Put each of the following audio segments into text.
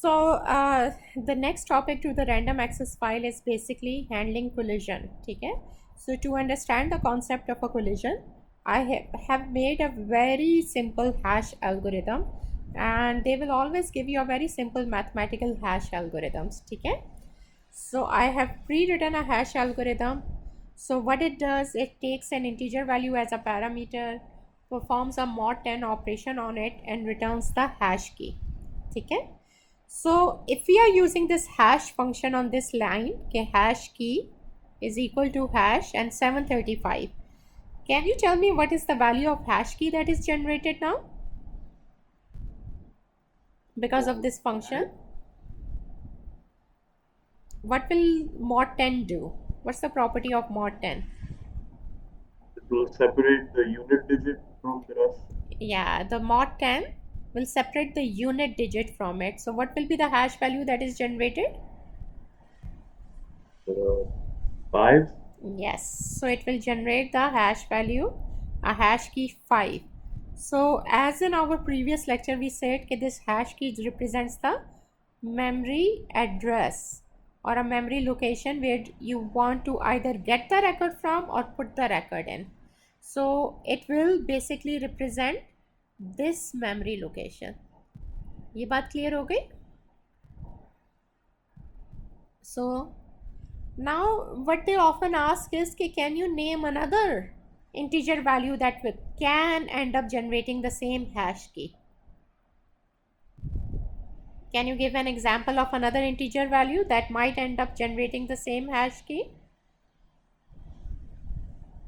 The next topic to the random access file is basically handling collision. Okay. So to understand the concept of a collision, I have made a very simple hash algorithm, and they will always give you a very simple mathematical hash algorithms. Okay. So I have pre-written a hash algorithm. So what it does, it takes an integer value as a parameter, performs a mod 10 operation on it, and returns the hash key. Okay. So if we are using this hash function on this line, okay, hash key is equal to hash and 735. Can you tell me what is the value of hash key that is generated now because of this function? What will mod 10 do? What's the property of mod 10? It will separate the unit digit from the rest. Yeah, the mod 10 will separate the unit digit from it. So what will be the hash value that is generated? Five. Yes, so it will generate the hash value, a hash key 5. So as in our previous lecture we said that this hash key represents the memory address or a memory location where you want to either get the record from or put the record in. So it will basically represent this memory location. ये बात clear हो गई? So now what they often ask is can you name another integer value that can end up generating the same hash key? Can you give an example of another integer value that might end up generating the same hash key?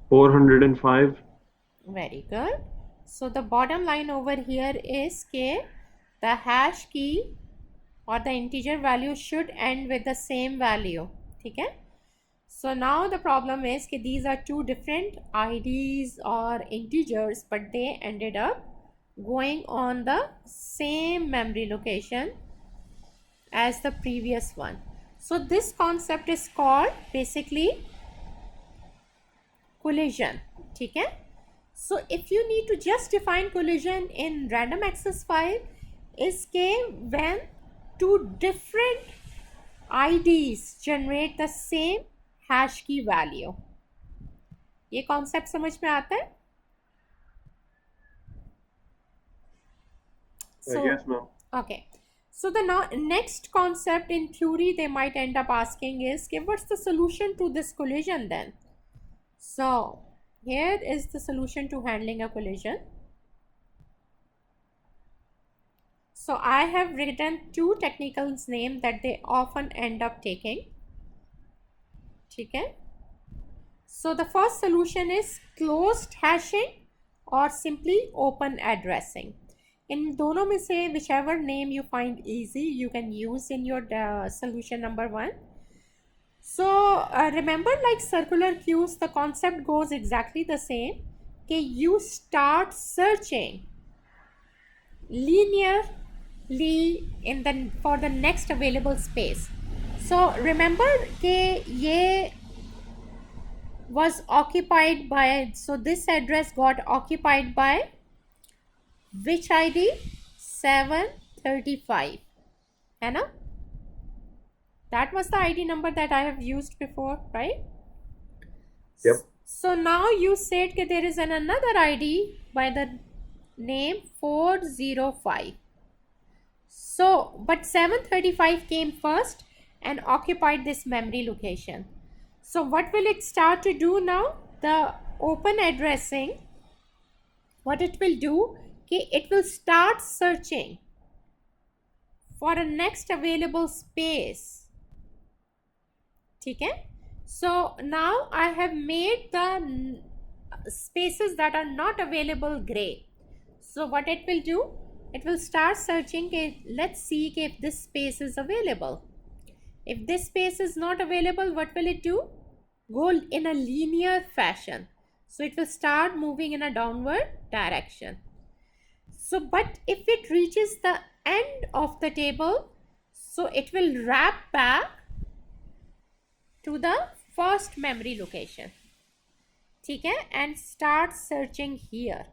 405. Very good. So the bottom line over here is the hash key or the integer value should end with the same value. Okay? So now the problem is that these are two different IDs or integers, but they ended up going on the same memory location as the previous one. So this concept is called basically collision. Okay? So if you need to just define collision in random access file is when two different IDs generate the same hash key value. ये concept समझ में आता है? So Yes, ma'am. okay, so the next concept in theory they might end up asking is what's the solution to this collision then? So here is the solution to handling a collision. So I have written two technicals name that they often end up taking. Okay. So the first solution is closed hashing or simply open addressing. In दोनों में से whichever name you find easy you can use in your solution number one. So remember, like circular queues, the concept goes exactly the same. Okay, you start searching linearly in the for the next available space. So remember that ये was occupied by, so this address got occupied by which ID? 735 है ना? That was the ID number that I have used before, right? Yep. So now you said that there is another ID by the name 405. So but 735 came first and occupied this memory location. So what will it start to do now? The open addressing, what it will do, it will start searching for a next available space. Okay? So now I have made the spaces that are not available gray. So what it will do, it will start searching. Let's see if this space is available. If this space is not available, what will it do? Go in a linear fashion. So it will start moving in a downward direction. So but if it reaches the end of the table, so it will wrap back to the first memory location. Okay, and start searching here.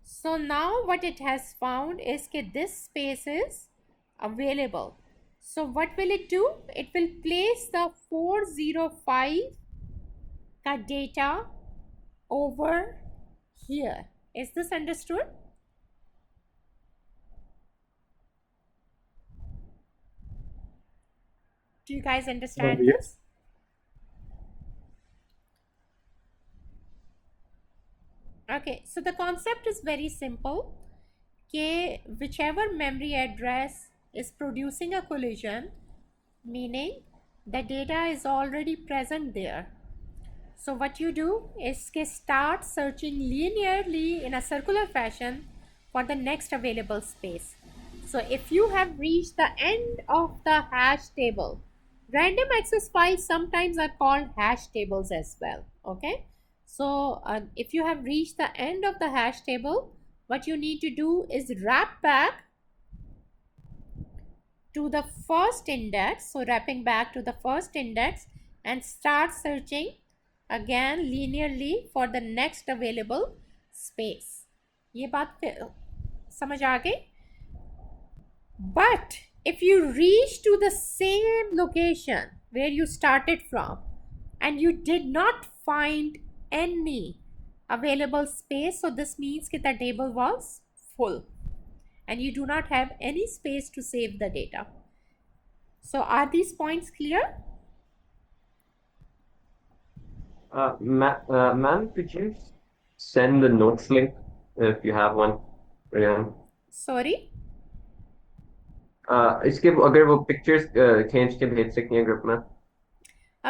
So now what it has found is that this space is available. So what will it do? It will place the 405 ka data over here. Is this understood? Do you guys understand Yes. this? Okay, so the concept is very simple. Whichever memory address is producing a collision, meaning the data is already present there. So what you do is start searching linearly in a circular fashion for the next available space. So if you have reached the end of the hash table, random access files sometimes are called hash tables as well. Okay. So if you have reached the end of the hash table, what you need to do is wrap back to the first index. So wrapping back to the first index and start searching again linearly for the next available space. ये बात समझ आ गई? But if you reach to the same location where you started from and you did not find any available space, so this means that the table was full and you do not have any space to save the data. So are these points clear? Ma'am, could you send the notes link if you have one, Ryan? Sorry? इसके अगर वो pictures खींच के भेज सकती हैं group में?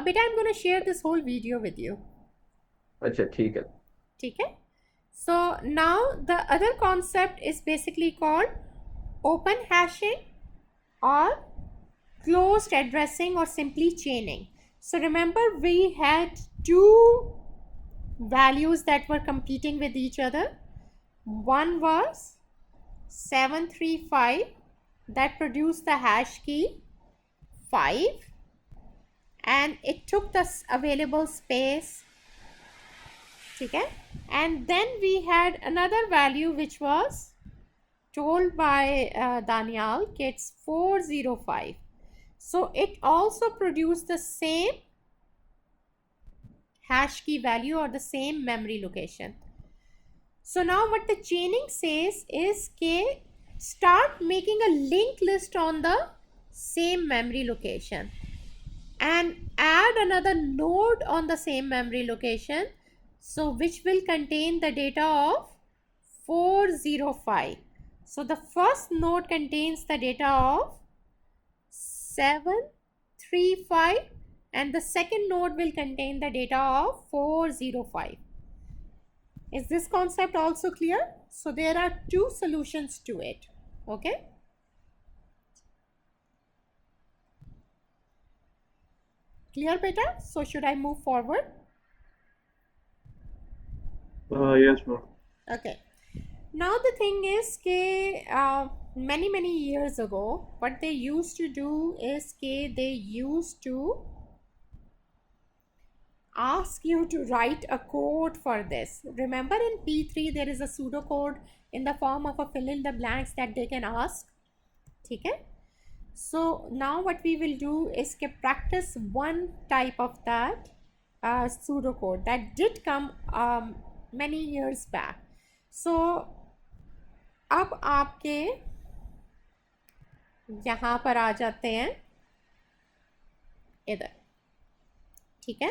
Beta, I'm going to share this whole video with you. अच्छा ठीक है. ठीक है? So now the other concept is basically called open hashing or closed addressing or simply chaining. So remember we had two values that were competing with each other. One was 735 that produced the hash key 5 and it took the available space. Okay? And then we had another value which was told by Daniel, it's 405. So it also produced the same hash key value or the same memory location. So now what the chaining says is start making a linked list on the same memory location and add another node on the same memory location, so which will contain the data of 405. So the first node contains the data of 735 and the second node will contain the data of 405. Is this concept also clear? So there are two solutions to it. Okay. Clear, beta? So should I move forward? Yes, ma'am. Okay. Now the thing is many years ago, what they used to do is they used to ask you to write a code for this. Remember in P3 there is a pseudocode in the form of a fill in the blanks that they can ask. Okay? So now what we will do is practice one type of that pseudocode that did come many years back. So अब आपके यहाँ पर आ जाते हैं इधर. ठीक है?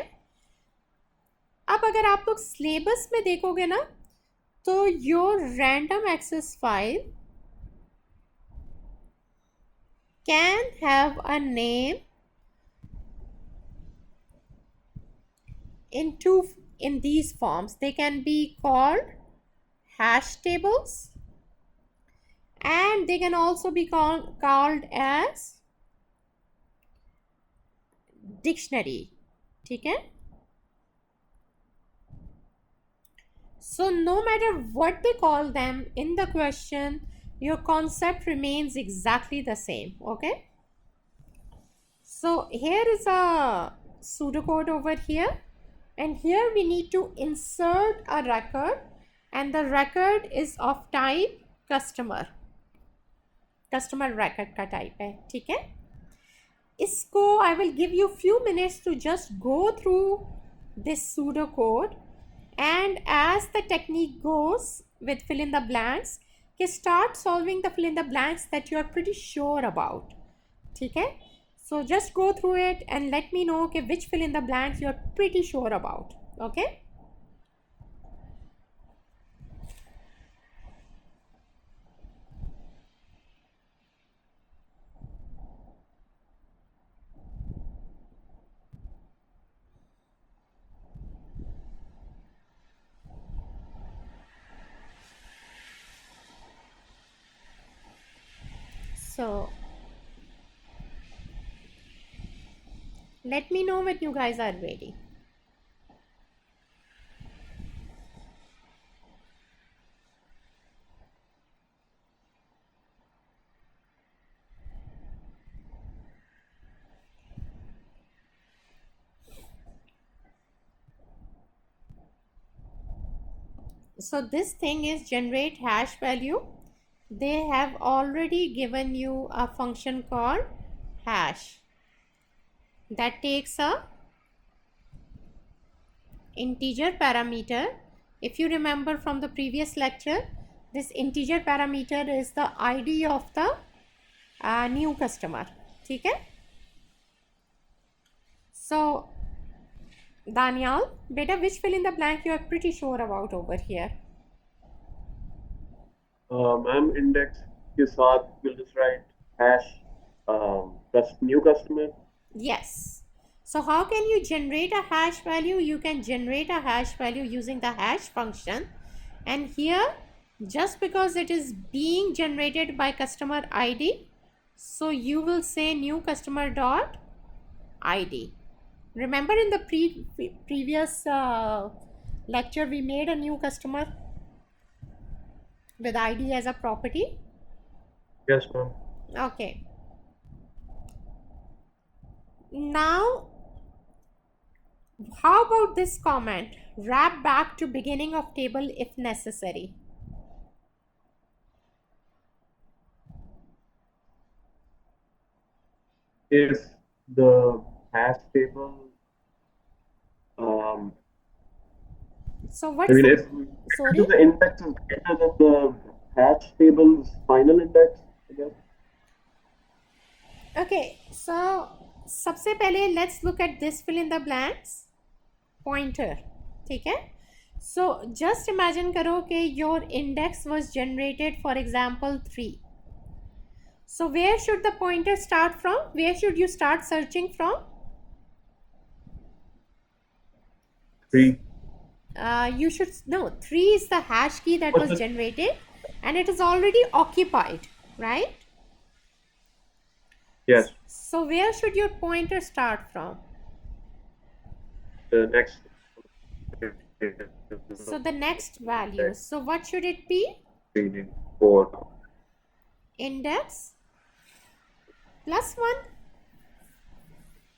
अब अगर आप लोग सिलेबस में देखोगे ना तो your random access file can have a name in these forms. They can be called hash tables and they can also be called as dictionary. ठीक है? So no matter what they call them in the question, your concept remains exactly the same. Okay? So here is a pseudocode over here and here we need to insert a record and the record is of type customer. Customer record का type है, ठीक है. इसको I will give you few minutes to just go through this pseudo code, and as the technique goes with fill in the blanks, start solving the fill in the blanks that you are pretty sure about, ठीक है. So just go through it and let me know which fill in the blanks you are pretty sure about. Okay. So let me know when you guys are ready. So this thing is generate hash value. They have already given you a function called hash that takes a integer parameter. If you remember from the previous lecture, this integer parameter is the ID of the new customer, ठीक है. So Daniel, beta, which fill in the blank you are pretty sure about over here? Ma'am, index के साथ we'll just write hash new customer. Yes. So how can you generate a hash value? You can generate a hash value using the hash function, and here just because it is being generated by customer ID, so you will say new customer dot ID. Remember in the previous lecture we made a new customer with ID as a property? Yes, ma'am. Okay. Now, how about this comment? Wrap back to beginning of table if necessary. If the hash table, So what's I mean, the, if sorry? the index is greater than the hash table's final index, I guess. Okay, so सबसे पहले let's look at this fill in the blanks pointer, ठीक है. So just imagine करो कि your index was generated, for example, 3. So where should the pointer start from? Where should you start searching from? 3. You should know 3 is the hash key that was generated and it is already occupied, right? Yes. So where should your pointer start from? The next. So the next value. So what should it be? 3, 4. Index plus 1.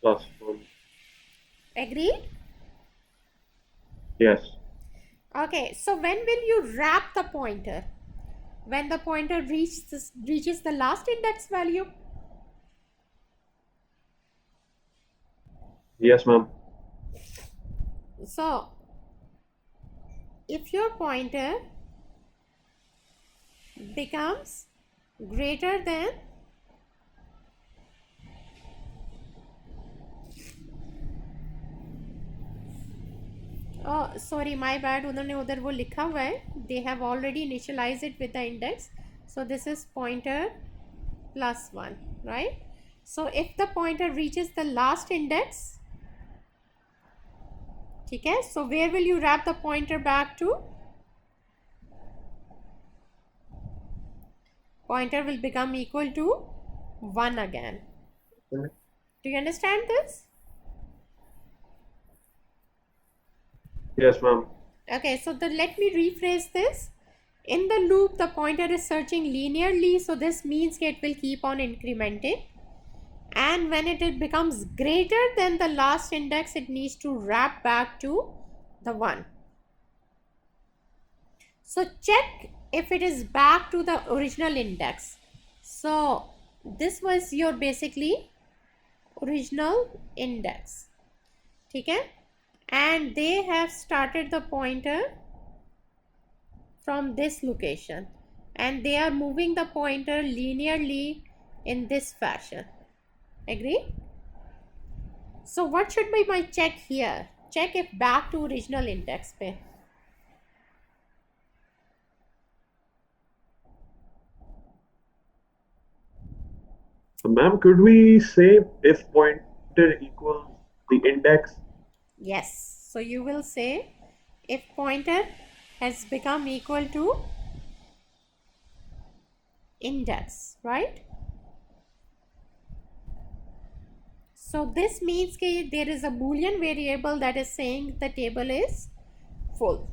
Plus 1. Agreed? Yes. Okay, so when will you wrap the pointer? When the pointer reaches the last index value? Yes, ma'am. So if your pointer becomes greater than sorry, my bad, उन्होंने उधर वो लिखा हुआ है. They have already initialized it with the index. So this is pointer plus 1, right? So if the pointer reaches the last index, ठीक है, so where will you wrap the pointer back to? Pointer will become equal to 1 again. Do you understand this? Yes, ma'am. Okay, so let me rephrase this. In the loop, the pointer is searching linearly, so this means it will keep on incrementing. And when it becomes greater than the last index, it needs to wrap back to the 1. So check if it is back to the original index. So this was your basically original index, ठीक है, and they have started the pointer from this location and they are moving the pointer linearly in this fashion. Agree? So what should be my check here? Check if back to original index पे. Ma'am, could we say if pointer equals the index? Yes. So you will say if pointer has become equal to index, right? So this means that there is a Boolean variable that is saying the table is full,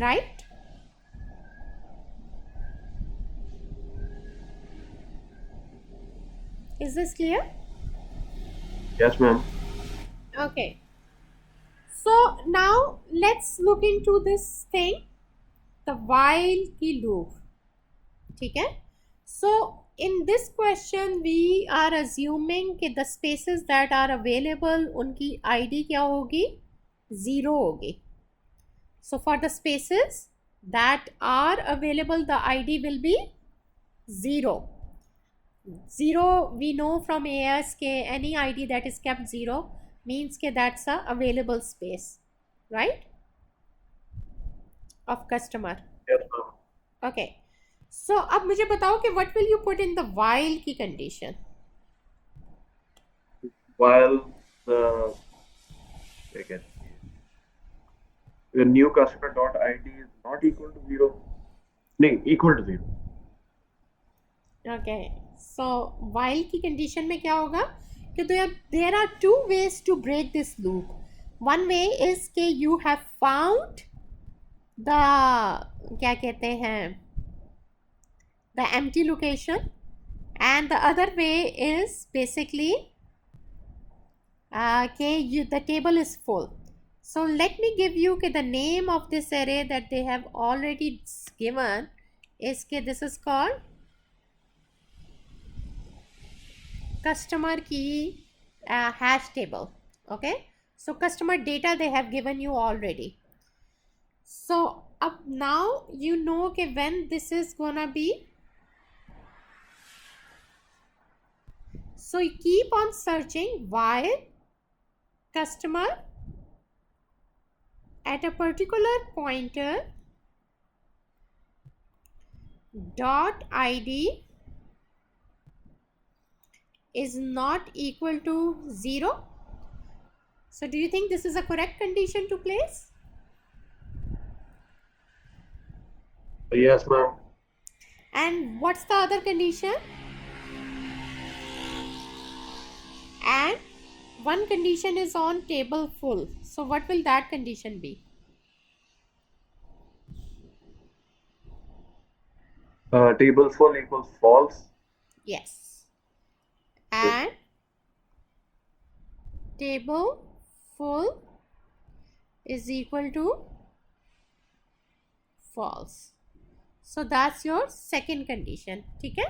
right? Is this clear? Yes, ma'am. Okay. So now let's look into this thing, the while की loop. ठीक है? So in this question we are assuming कि the spaces that are available उनकी ID क्या होगी? 0 होगी. So for the spaces that are available the ID will be 0. 0 we know from AS any ID that is kept 0 means that's a available space, right, of customer. Yes, ma'am. Okay, so अब मुझे बताओ कि what will you put in the while की condition? While the new customer dot ID is not equal to 0. No, equal to 0. Okay, so while की condition में क्या होगा कि there are two ways to break this loop. One way is कि you have found the क्या कहते हैं the empty location, and the other way is basically the table is full. So let me give you the name of this array that they have already given is this is called customer key hash table. Okay, so customer data they have given you already. So up now you know when this is gonna be. So you keep on searching while customer at a particular pointer dot ID is not equal to 0. So do you think this is a correct condition to place? Yes, ma'am. And what's the other condition? And one condition is on table full. So what will that condition be? Table full equals false. Yes. And table full is equal to false. So that's your second condition. ठीक है?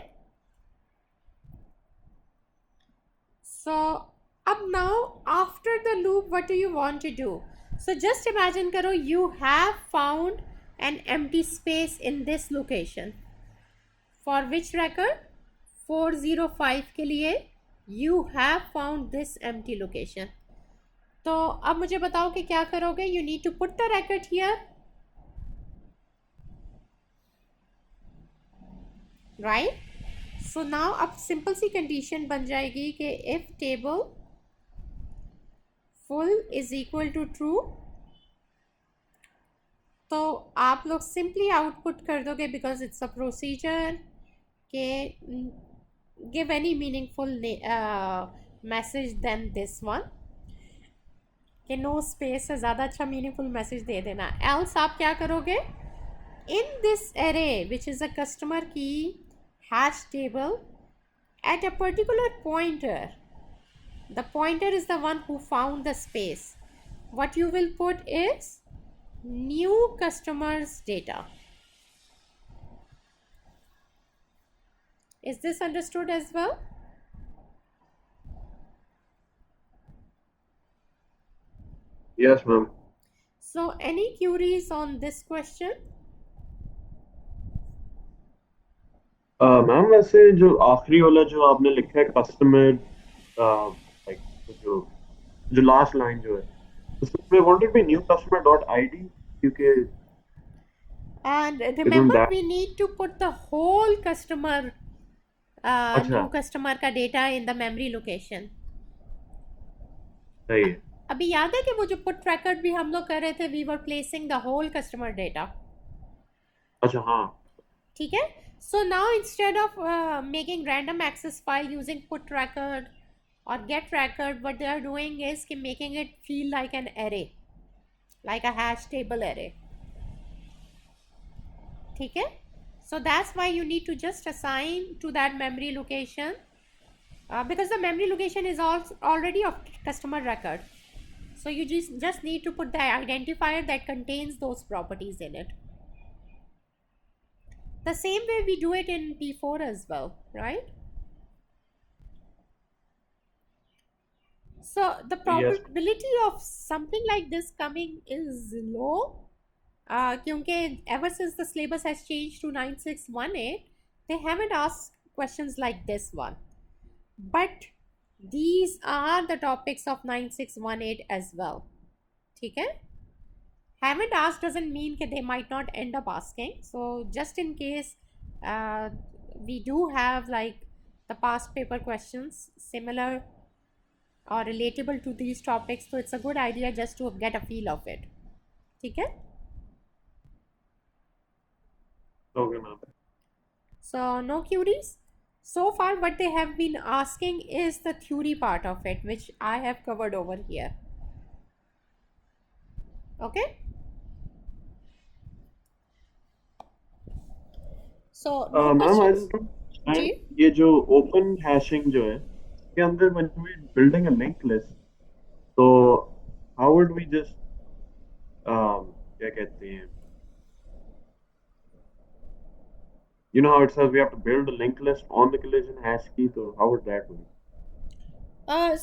So up now after the loop what do you want to do? So just imagine karo you have found an empty space in this location. For which record? 405 के लिए you have found this empty location. तो अब मुझे बताओ कि क्या करोगे? You need to put the record here, right? So now अब simple सी condition बन जाएगी कि if table full is equal to true, तो आप लोग simply output कर दोगे because it's a procedure के give any meaningful message than this one कि no space से ज़्यादा अच्छा meaningful message दे देना. Else आप क्या करोगे? In this array which is a customer key hash table at a particular pointer, the pointer is the one who found the space. What you will put is new customers data. Is this understood as well? Yes, ma'am. So any queries on this question? Ma'am वैसे जो आखिरी वाला जो आपने लिखा है customer like जो जो लास्ट लाइन जो है उसमें wanted be new customer dot ID क्योंकि And isn't remember, that we need to put the whole customer, अच्छा new customer का data in the memory location. सही है अभी याद है कि वो जो put record भी हम लोग कर रहे थे, we were placing the whole customer data. अच्छा हाँ ठीक है? So now instead of making random access file using put record or get record, what they are doing is कि making it feel like an array, like a hash table array. ठीक है? So that's why you need to just assign to that memory location because the memory location is already of customer record. So you just need to put the identifier that contains those properties in it. The same way we do it in P4 as well, right? So the yes probability of something like this coming is low. क्योंकि ever since the syllabus has changed to 9618, they haven't asked questions like this one. But these are the topics of 9618 as well. ठीक है? Haven't asked doesn't mean that they might not end up asking. So just in case we do have like the past paper questions similar or relatable to these topics, so it's a good idea just to get a feel of it. ठीक है? okay ma'am So no queries. So far what they have been asking is the theory part of it, which I have covered over here. Okay? So no ma'am I questions? Don't जी? ये जो open hashing जो है के अंदर when we building a linked list तो how would we just क्या कहते हैं you know how it says we have to build a linked list on the collision hash key so how would that work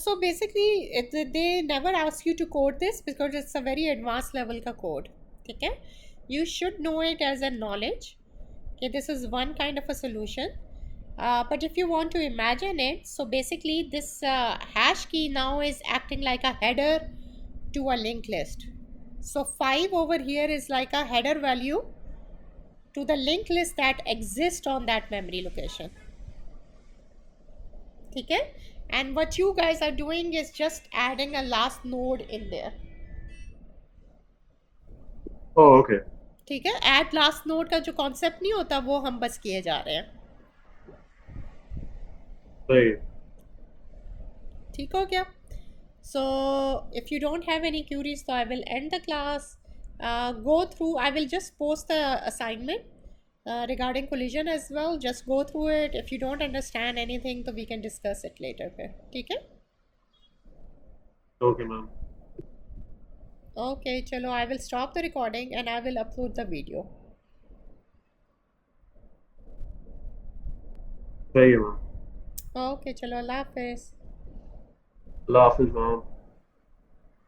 So basically they never ask you to code this because it's a very advanced level का code. ठीक है? You should know it as a knowledge. Okay, this is one kind of a solution. But if you want to imagine it, so basically this hash key now is acting like a header to a linked list. So 5 over here is like a header value to the linked list that exists on that memory location. ठीक है? And what you guys are doing is just adding a last node in there. oh okay ठीक है? Add last node का जो concept नहीं होता वो हम बस किए जा रहे हैं. सही ठीक हो गया? So if you don't have any queries, so I will end the class. Go through. I will just post the assignment regarding collision as well. Just go through it. If you don't understand anything, so we can discuss it later. ठीक है? okay ma'am Okay, चलो. I will stop the recording and I will upload the video. सही है ma'am Okay, चलो. अल्लाह हाफिज़. अल्लाह हाफिज ma'am